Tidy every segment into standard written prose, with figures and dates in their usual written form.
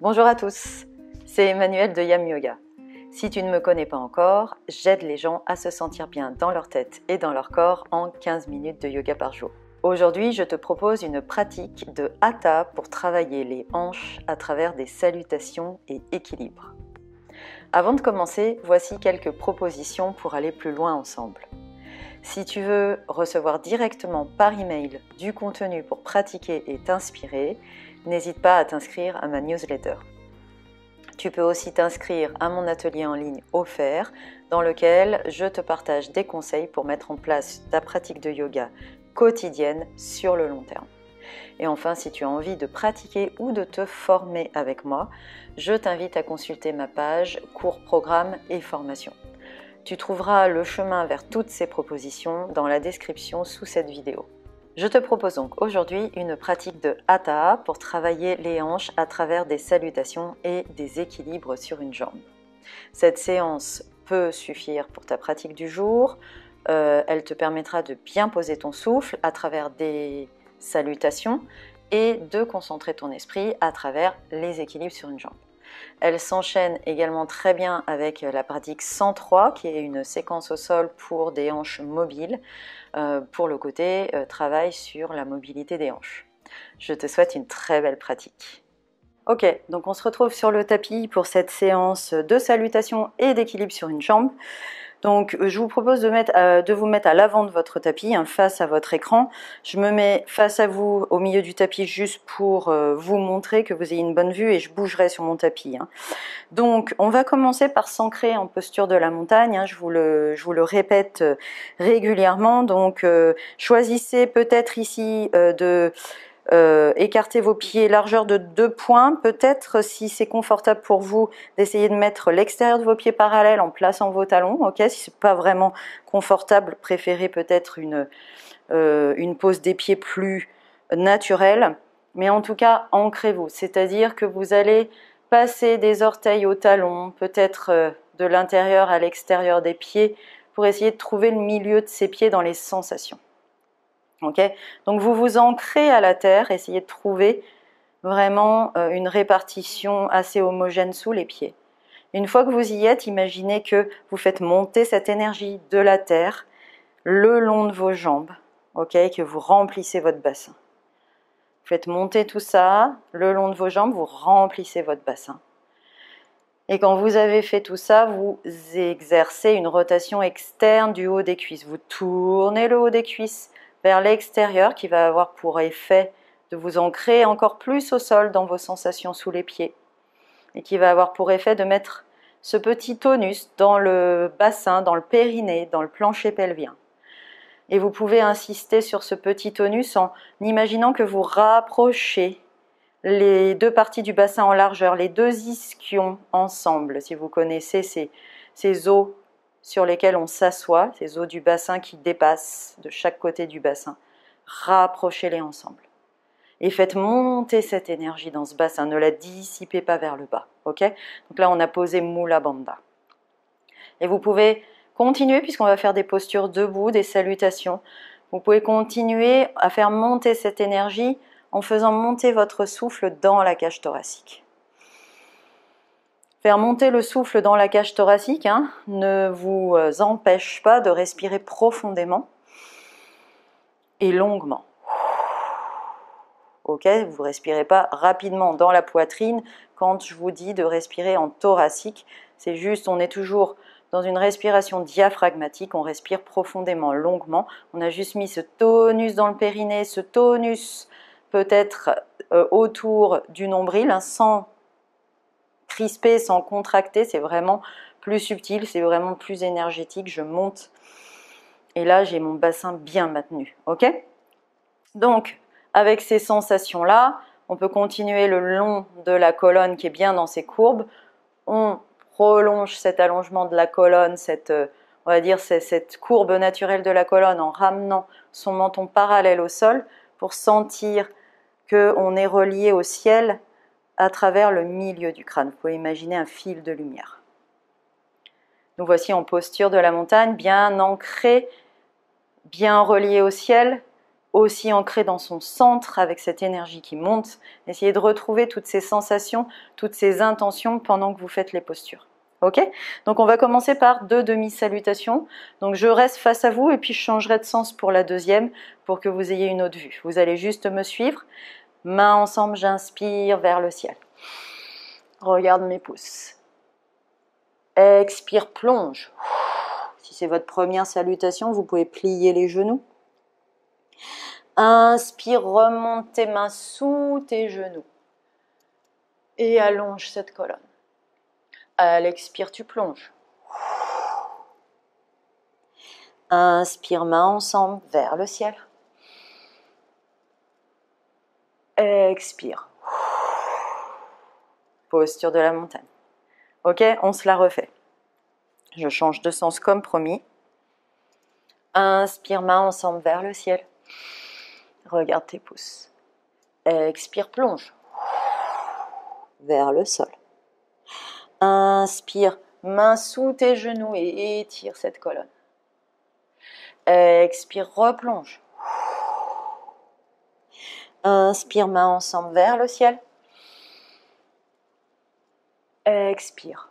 Bonjour à tous, c'est Emmanuelle de Yam Yoga. Si tu ne me connais pas encore, j'aide les gens à se sentir bien dans leur tête et dans leur corps en 15 minutes de yoga par jour. Aujourd'hui, je te propose une pratique de Hatha pour travailler les hanches à travers des salutations et équilibres. Avant de commencer, voici quelques propositions pour aller plus loin ensemble. Si tu veux recevoir directement par email du contenu pour pratiquer et t'inspirer, n'hésite pas à t'inscrire à ma newsletter. Tu peux aussi t'inscrire à mon atelier en ligne offert dans lequel je te partage des conseils pour mettre en place ta pratique de yoga quotidienne sur le long terme. Et enfin, si tu as envie de pratiquer ou de te former avec moi, je t'invite à consulter ma page cours, programme et formation. Tu trouveras le chemin vers toutes ces propositions dans la description sous cette vidéo. Je te propose donc aujourd'hui une pratique de Hatha pour travailler les hanches à travers des salutations et des équilibres sur une jambe. Cette séance peut suffire pour ta pratique du jour. Elle te permettra de bien poser ton souffle à travers des salutations et de concentrer ton esprit à travers les équilibres sur une jambe. Elle s'enchaîne également très bien avec la pratique 103 qui est une séquence au sol pour des hanches mobiles pour le côté travail sur la mobilité des hanches. Je te souhaite une très belle pratique. Ok, donc on se retrouve sur le tapis pour cette séance de salutation et d'équilibre sur une jambe. Donc je vous propose de vous mettre à l'avant de votre tapis, face à votre écran. Je me mets face à vous au milieu du tapis juste pour vous montrer que vous ayez une bonne vue et je bougerai sur mon tapis. Donc on va commencer par s'ancrer en posture de la montagne, je vous le répète régulièrement. Donc choisissez peut-être ici de écartez vos pieds largeur de 2 points, peut-être si c'est confortable pour vous d'essayer de mettre l'extérieur de vos pieds parallèles en plaçant vos talons, ok. Si c'est pas vraiment confortable, préférez peut-être une pose des pieds plus naturelle, mais en tout cas ancrez-vous, c'est-à-dire que vous allez passer des orteils aux talons, peut-être de l'intérieur à l'extérieur des pieds pour essayer de trouver le milieu de ces pieds dans les sensations. Okay, donc vous vous ancrez à la terre, essayez de trouver vraiment une répartition assez homogène sous les pieds. Une fois que vous y êtes, imaginez que vous faites monter cette énergie de la terre le long de vos jambes, okay, que vous remplissez votre bassin. Vous faites monter tout ça le long de vos jambes, vous remplissez votre bassin. Et quand vous avez fait tout ça, vous exercez une rotation externe du haut des cuisses. Vous tournez le haut des cuisses vers l'extérieur qui va avoir pour effet de vous ancrer encore plus au sol dans vos sensations sous les pieds et qui va avoir pour effet de mettre ce petit tonus dans le bassin, dans le périnée, dans le plancher pelvien. Et vous pouvez insister sur ce petit tonus en imaginant que vous rapprochez les deux parties du bassin en largeur, les deux ischions ensemble. Si vous connaissez ces os sur lesquels on s'assoit, ces os du bassin qui dépassent de chaque côté du bassin, rapprochez-les ensemble. Et faites monter cette énergie dans ce bassin, ne la dissipez pas vers le bas. Okay, donc là, on a posé Mula Bandha. Et vous pouvez continuer, puisqu'on va faire des postures debout, des salutations. Vous pouvez continuer à faire monter cette énergie en faisant monter votre souffle dans la cage thoracique. Faire monter le souffle dans la cage thoracique ne vous empêche pas de respirer profondément et longuement. Ok, vous ne respirez pas rapidement dans la poitrine quand je vous dis de respirer en thoracique. C'est juste, on est toujours dans une respiration diaphragmatique, on respire profondément, longuement. On a juste mis ce tonus dans le périnée, ce tonus peut-être autour du nombril, sans crisper, sans contracter, c'est vraiment plus subtil, c'est vraiment plus énergétique, je monte et là j'ai mon bassin bien maintenu, ok. Donc avec ces sensations là, on peut continuer le long de la colonne qui est bien dans ses courbes, on prolonge cet allongement de la colonne, on va dire cette courbe naturelle de la colonne en ramenant son menton parallèle au sol pour sentir qu'on est relié au ciel à travers le milieu du crâne. Vous pouvez imaginer un fil de lumière. Nous voici en posture de la montagne, bien ancré, bien relié au ciel, aussi ancré dans son centre avec cette énergie qui monte. Essayez de retrouver toutes ces sensations, toutes ces intentions pendant que vous faites les postures. Ok? Donc on va commencer par 2 demi-salutations. Donc je reste face à vous et puis je changerai de sens pour la deuxième pour que vous ayez une autre vue. Vous allez juste me suivre. Mains ensemble, j'inspire vers le ciel. Regarde mes pouces. Expire, plonge. Si c'est votre première salutation, vous pouvez plier les genoux. Inspire, remonte tes mains sous tes genoux. Et allonge cette colonne. À l'expire, tu plonges. Inspire, mains ensemble, vers le ciel. Expire. Posture de la montagne. Ok, on se la refait. Je change de sens comme promis. Inspire, mains ensemble, vers le ciel. Regarde tes pouces. Expire, plonge. Vers le sol. Inspire, mains sous tes genoux et étire cette colonne. Expire, replonge. Inspire, mains ensemble vers le ciel. Expire.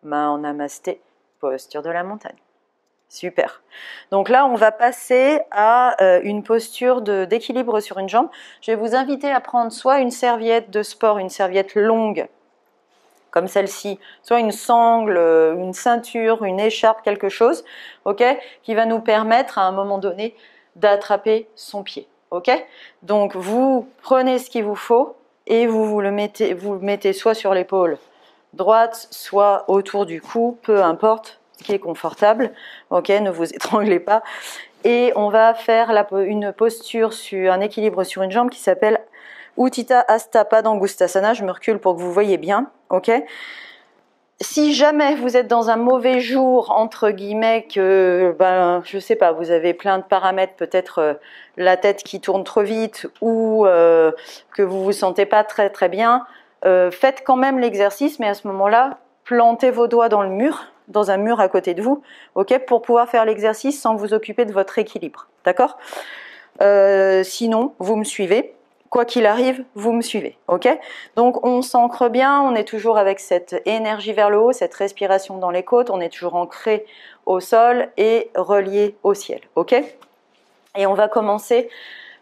Main en namasté, posture de la montagne. Super. Donc là, on va passer à une posture d'équilibre sur une jambe. Je vais vous inviter à prendre soit une serviette de sport, une serviette longue, comme celle-ci, soit une sangle, une ceinture, une écharpe, quelque chose, ok, qui va nous permettre à un moment donné d'attraper son pied. Ok. Donc vous prenez ce qu'il vous faut et vous le mettez soit sur l'épaule droite, soit autour du cou, peu importe. Ce qui est confortable, ok, ne vous étranglez pas. Et on va faire une posture sur un équilibre sur une jambe qui s'appelle Utthita Hasta Padangusthasana. Je me recule pour que vous voyez bien, ok. Si jamais vous êtes dans un mauvais jour, entre guillemets, que, je sais pas, vous avez plein de paramètres, peut-être la tête qui tourne trop vite ou que vous vous sentez pas très très bien, faites quand même l'exercice, mais à ce moment-là, plantez vos doigts dans le mur, dans un mur à côté de vous, ok, pour pouvoir faire l'exercice sans vous occuper de votre équilibre, d'accord? Sinon, vous me suivez. Quoi qu'il arrive, vous me suivez, ok? Donc on s'ancre bien, on est toujours avec cette énergie vers le haut, cette respiration dans les côtes, on est toujours ancré au sol et relié au ciel, ok? Et on va commencer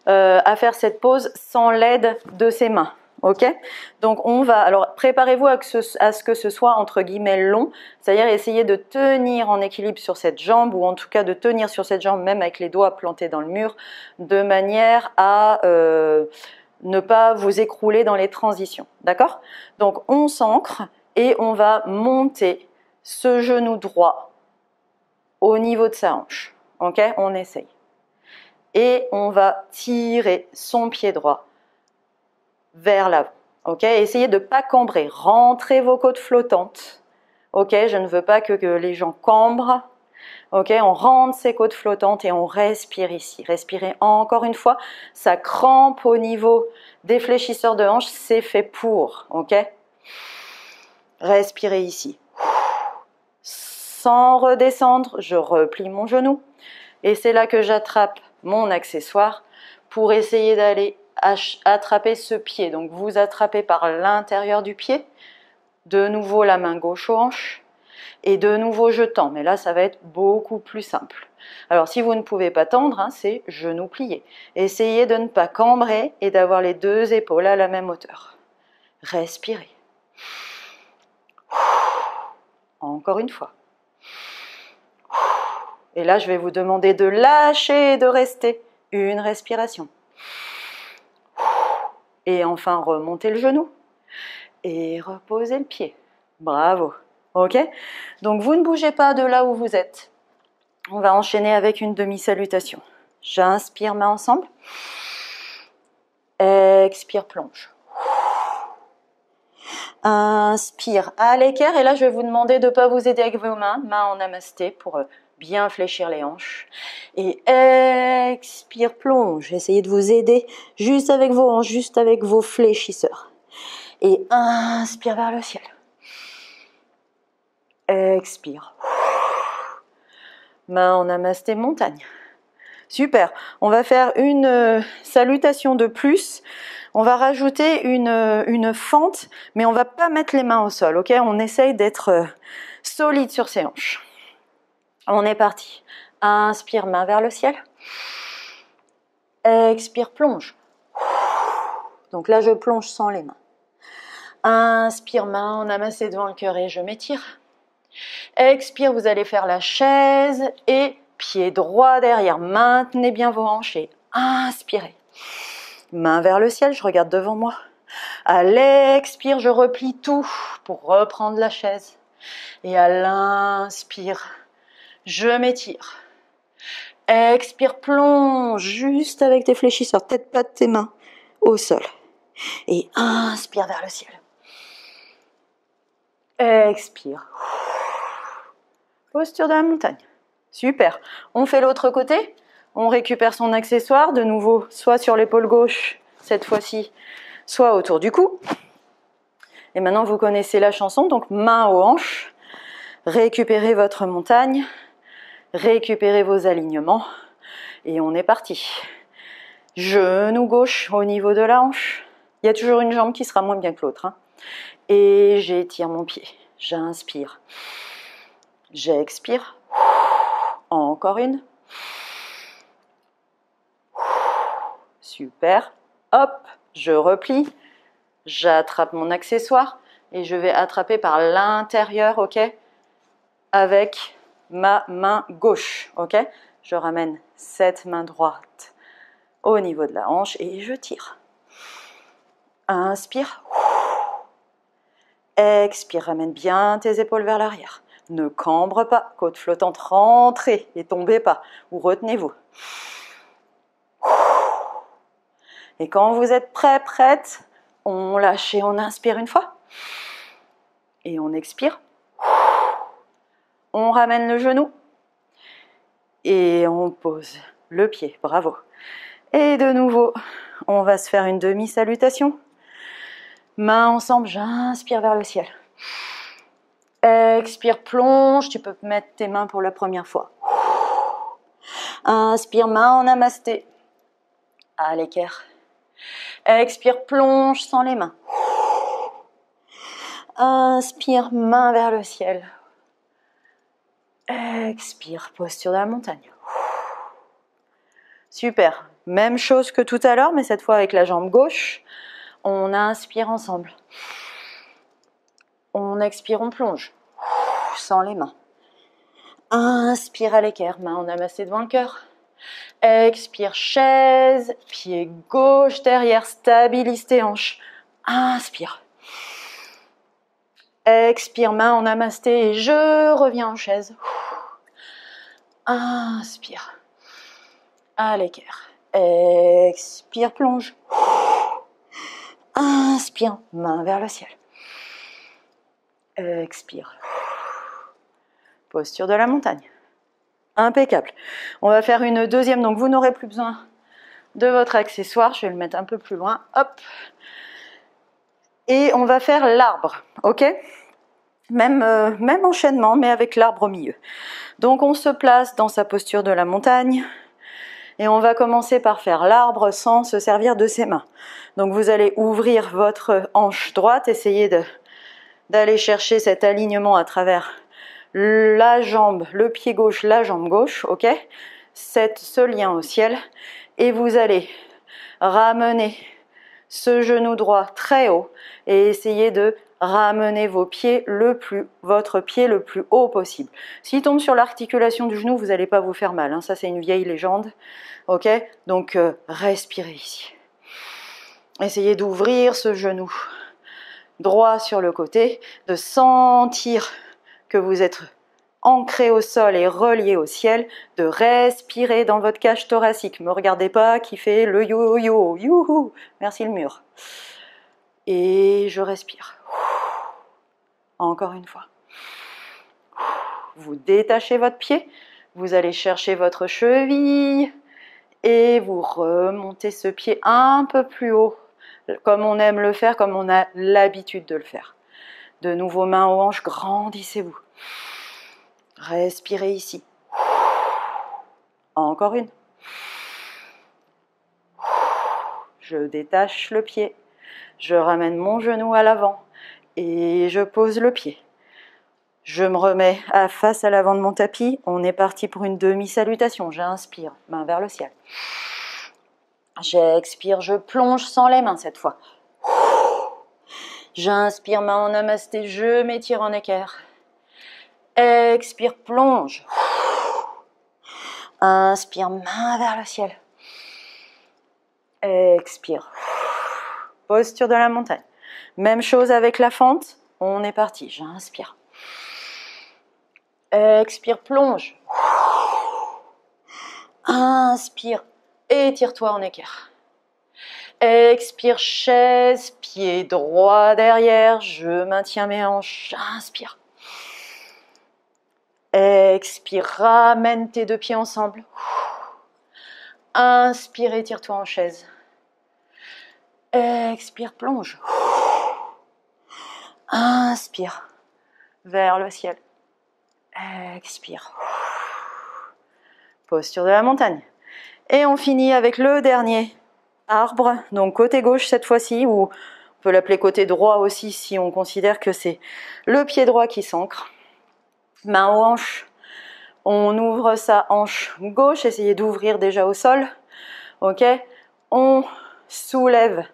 à faire cette pause sans l'aide de ses mains. Ok, donc on va, alors préparez-vous à ce que ce soit entre guillemets long, c'est-à-dire essayer de tenir en équilibre sur cette jambe ou en tout cas de tenir sur cette jambe même avec les doigts plantés dans le mur de manière à ne pas vous écrouler dans les transitions, d'accord? Donc on s'ancre et on va monter ce genou droit au niveau de sa hanche, ok? On essaye. Et on va tirer son pied droit vers l'avant, ok? Essayez de ne pas cambrer, rentrez vos côtes flottantes, ok? Je ne veux pas que les gens cambrent, ok? On rentre ses côtes flottantes et on respire ici. Respirez encore une fois, ça crampe au niveau des fléchisseurs de hanches, c'est fait pour, ok? Respirez ici. Sans redescendre, je replie mon genou et c'est là que j'attrape mon accessoire pour essayer d'aller attraper ce pied. Donc vous attrapez par l'intérieur du pied, de nouveau la main gauche aux hanches et de nouveau je tends, mais là ça va être beaucoup plus simple. Alors si vous ne pouvez pas tendre, c'est genou plié. Essayez de ne pas cambrer et d'avoir les deux épaules à la même hauteur. Respirez. Encore une fois. Et là je vais vous demander de lâcher et de rester une respiration. Et enfin, remontez le genou et reposez le pied. Bravo. Ok? Donc, vous ne bougez pas de là où vous êtes. On va enchaîner avec une demi-salutation. J'inspire, mains ensemble. Expire, plonge. Inspire à l'équerre. Et là, je vais vous demander de ne pas vous aider avec vos mains. Mains en namasté pour bien fléchir les hanches. Et expire, plonge. Essayez de vous aider juste avec vos hanches, juste avec vos fléchisseurs. Et inspire vers le ciel. Expire. Main en namasté, montagne. Super. On va faire une salutation de plus. On va rajouter une fente, mais on ne va pas mettre les mains au sol, ok? On essaye d'être solide sur ses hanches. On est parti. Inspire, main vers le ciel. Expire, plonge. Donc là, je plonge sans les mains. Inspire, main en amassé devant le cœur et je m'étire. Expire, vous allez faire la chaise et pied droit derrière. Maintenez bien vos hanches et inspirez. Main vers le ciel, je regarde devant moi. À l'expire, je replie tout pour reprendre la chaise. Et à l'inspire, je m'étire. Expire, plonge juste avec tes fléchisseurs, peut-être pas de tes mains au sol. Et inspire vers le ciel. Expire. Posture de la montagne. Super. On fait l'autre côté. On récupère son accessoire, de nouveau, soit sur l'épaule gauche, cette fois-ci, soit autour du cou. Et maintenant, vous connaissez la chanson, donc main aux hanches. Récupérez votre montagne. Récupérez vos alignements. Et on est parti. Genou gauche au niveau de la hanche. Il y a toujours une jambe qui sera moins bien que l'autre. Hein. Et j'étire mon pied. J'inspire. J'expire. Encore une. Super. Hop, je replie. J'attrape mon accessoire et je vais attraper par l'intérieur, ok? Avec ma main gauche, ok? Je ramène cette main droite au niveau de la hanche et je tire. Inspire. Expire, ramène bien tes épaules vers l'arrière. Ne cambre pas, côte flottante, rentrez et tombez pas, ou retenez-vous. Et quand vous êtes prêt, prête, on lâche et on inspire une fois. Et on expire. On ramène le genou. Et on pose le pied, bravo. Et de nouveau, on va se faire une demi-salutation. Mains ensemble, j'inspire vers le ciel. Expire, plonge, tu peux mettre tes mains pour la première fois. Inspire, main en namasté. À l'équerre. Expire, plonge sans les mains. Inspire, main vers le ciel. Expire, posture de la montagne. Super. Même chose que tout à l'heure, mais cette fois avec la jambe gauche. On inspire ensemble. On expire, on plonge. Sans les mains. Inspire à l'équerre, main en amassé devant le cœur. Expire, chaise, pied gauche derrière, stabilise tes hanches. Inspire. Expire, main en namasté et je reviens en chaise. Inspire. À l'équerre. Expire, plonge. Inspire, main vers le ciel. Expire. Posture de la montagne. Impeccable. On va faire une deuxième, donc vous n'aurez plus besoin de votre accessoire. Je vais le mettre un peu plus loin. Hop. Et on va faire l'arbre, ok? Même enchaînement, mais avec l'arbre au milieu. Donc on se place dans sa posture de la montagne. Et on va commencer par faire l'arbre sans se servir de ses mains. Donc vous allez ouvrir votre hanche droite, essayez d'aller chercher cet alignement à travers la jambe, le pied gauche, la jambe gauche, ok? Ce lien au ciel. Et vous allez ramener ce genou droit très haut et essayez de ramener votre pied le plus haut possible. S'il tombe sur l'articulation du genou, vous n'allez pas vous faire mal. Hein. Ça, c'est une vieille légende. Ok? Donc, respirez ici. Essayez d'ouvrir ce genou droit sur le côté, de sentir que vous êtes ancré au sol et relié au ciel, de respirer dans votre cage thoracique. Ne me regardez pas qui fait le yo-yo, youhou, merci le mur. Et je respire. Encore une fois. Vous détachez votre pied, vous allez chercher votre cheville et vous remontez ce pied un peu plus haut, comme on aime le faire, comme on a l'habitude de le faire. De nouveau, main aux hanches, grandissez-vous. Respirez ici. Encore une. je détache le pied, je ramène mon genou à l'avant et je pose le pied. Je me remets face à l'avant de mon tapis. On est parti pour une demi-salutation. J'inspire, main vers le ciel. J'expire, je plonge sans les mains cette fois. J'inspire, main en namasté, je m'étire en équerre. Expire, plonge. Inspire, main vers le ciel. Expire. Posture de la montagne. Même chose avec la fente. On est parti. J'inspire. Expire, plonge. Inspire, étire-toi en équerre. Expire, chaise, pied droit derrière. Je maintiens mes hanches. Inspire. Expire, ramène tes deux pieds ensemble. Inspire, étire-toi en chaise. Expire, plonge. Inspire, vers le ciel. Expire. Posture de la montagne. Et on finit avec le dernier arbre, donc côté gauche cette fois-ci, ou on peut l'appeler côté droit aussi si on considère que c'est le pied droit qui s'ancre. Main aux hanches. On ouvre sa hanche gauche, essayez d'ouvrir déjà au sol. Ok, on soulève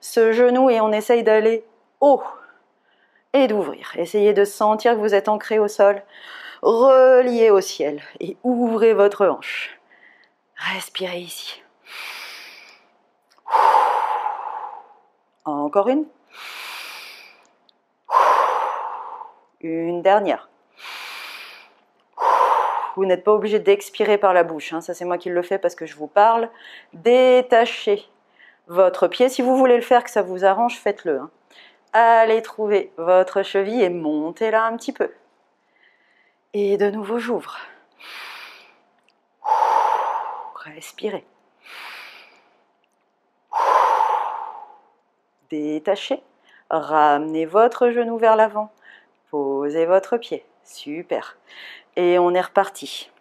ce genou et on essaye d'aller haut et d'ouvrir. Essayez de sentir que vous êtes ancré au sol, relié au ciel et ouvrez votre hanche. Respirez ici. Encore une. Une dernière. Vous n'êtes pas obligé d'expirer par la bouche, hein. Ça c'est moi qui le fais parce que je vous parle. Détachez votre pied. Si vous voulez le faire, que ça vous arrange, faites-le, hein. Allez trouver votre cheville et montez-la un petit peu. Et de nouveau, j'ouvre. Respirez. Détachez. Ramenez votre genou vers l'avant. Posez votre pied. Super. Et on est reparti.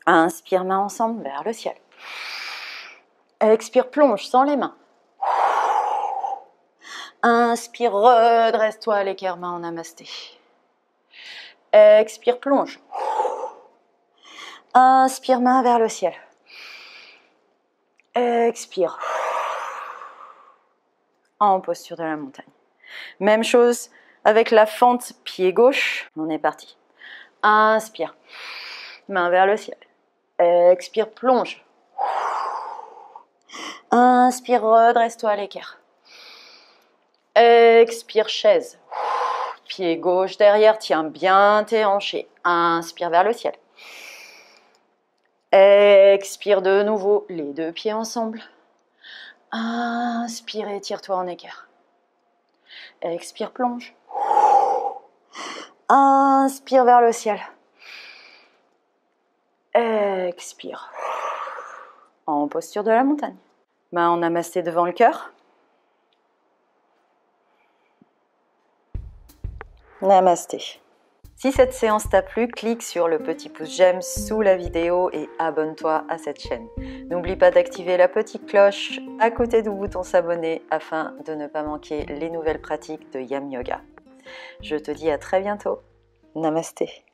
Inspire, main ensemble vers le ciel. Expire, plonge sans les mains. Inspire, redresse-toi à l'équerre, main en namasté. Expire, plonge. Inspire, main vers le ciel. Expire. En posture de la montagne. Même chose avec la fente pied gauche. On est parti. Inspire. Main vers le ciel. Expire, plonge. Inspire, redresse-toi à l'équerre. Expire, chaise. Pied gauche derrière, tiens bien tes hanches et inspire vers le ciel. Expire de nouveau, les deux pieds ensemble. Inspire, étire-toi en équerre. Expire, plonge. Inspire vers le ciel. Expire. En posture de la montagne. Main en namasté devant le cœur. Namasté. Si cette séance t'a plu, clique sur le petit pouce j'aime sous la vidéo et abonne-toi à cette chaîne. N'oublie pas d'activer la petite cloche à côté du bouton s'abonner afin de ne pas manquer les nouvelles pratiques de Yam Yoga. Je te dis à très bientôt. Namasté.